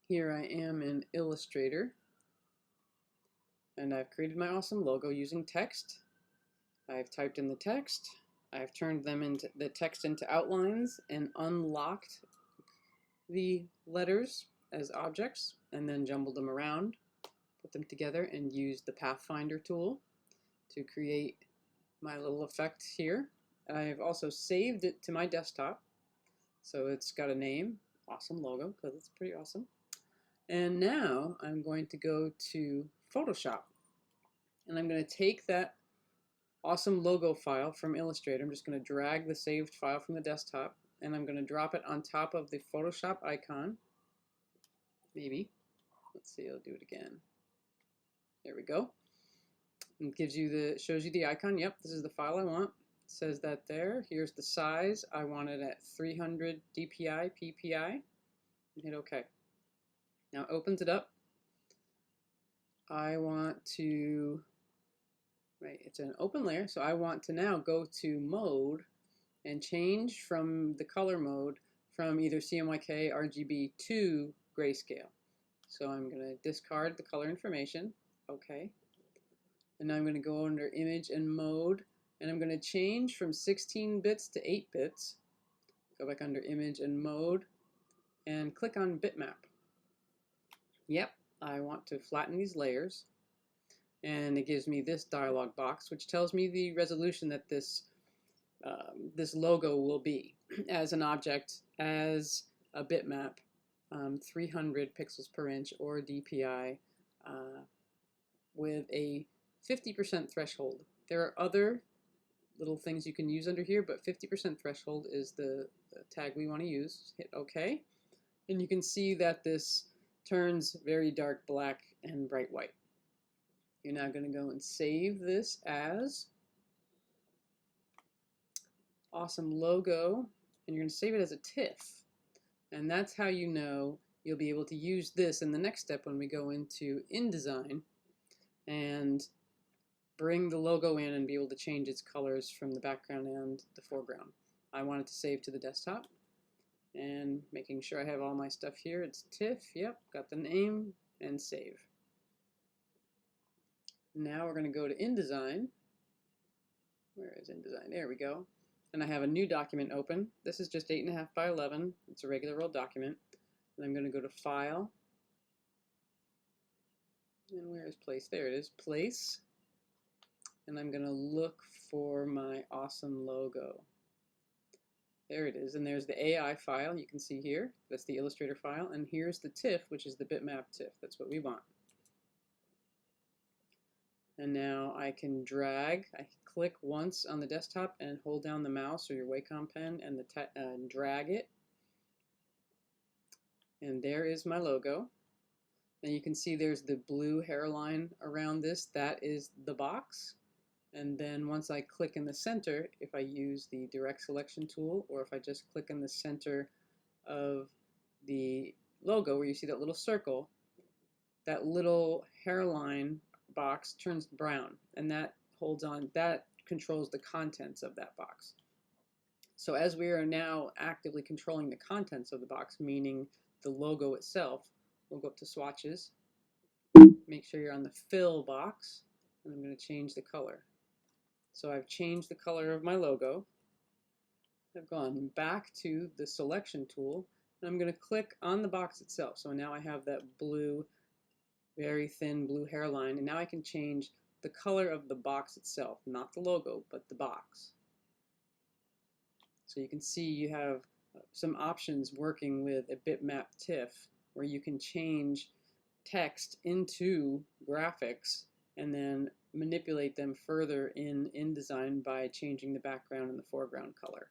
Here I am in Illustrator, and I've created my awesome logo using text. I've typed in the text, I've turned the text into outlines and unlocked the letters as objects, and then jumbled them around, put them together, and used the Pathfinder tool to create my little effect here. I've also saved it to my desktop, so it's got a name, awesome logo, because it's pretty awesome. And now I'm going to go to Photoshop, and I'm going to take that awesome logo file from Illustrator. I'm just going to drag the saved file from the desktop, and I'm going to drop it on top of the Photoshop icon. Maybe. Let's see, I'll do it again. There we go. It shows you the icon. Yep, this is the file I want. It says that there. Here's the size. I want it at 300 dpi ppi. And hit OK. Now it opens it up. I want to, right, it's an open layer, so I want to now go to mode and change from the color mode from either CMYK, RGB to grayscale. So I'm going to discard the color information. OK. And now I'm going to go under image and mode, and I'm going to change from 16 bits to 8 bits. Go back under image and mode and click on bitmap. Yep, I want to flatten these layers, and it gives me this dialog box which tells me the resolution that this logo will be as an object, as a bitmap, 300 pixels per inch or DPI, with a 50% threshold. There are other little things you can use under here, but 50% threshold is the tag we want to use. Hit OK, and you can see that this turns very dark black and bright white. You're now going to go and save this as awesome logo, and you're going to save it as a TIFF. And that's how you know you'll be able to use this in the next step when we go into InDesign and bring the logo in and be able to change its colors from the background and the foreground. I want it to save to the desktop, and making sure I have all my stuff here. It's TIFF, yep, got the name, and save. Now we're going to go to InDesign. Where is InDesign? There we go. And I have a new document open. This is just 8.5 by 11. It's a regular old document. And I'm going to go to File. And where is Place? There it is, Place. And I'm going to look for my awesome logo. There it is, and there's the AI file you can see here. That's the Illustrator file, and here's the TIFF, which is the bitmap TIFF. That's what we want. And now I can drag. I can click once on the desktop and hold down the mouse or your Wacom pen and drag it. And there is my logo. And you can see there's the blue hairline around this. That is the box. And then once I click in the center, if I use the direct selection tool, or if I just click in the center of the logo where you see that little circle, that little hairline box turns brown, and that controls the contents of that box. So as we are now actively controlling the contents of the box, meaning the logo itself, we'll go up to swatches, make sure you're on the fill box, and I'm going to change the color. So I've changed the color of my logo. I've gone back to the selection tool, and I'm going to click on the box itself. So now I have that blue, very thin blue hairline, and now I can change the color of the box itself, not the logo, but the box. So you can see you have some options working with a bitmap TIFF where you can change text into graphics and then manipulate them further in InDesign by changing the background and the foreground color.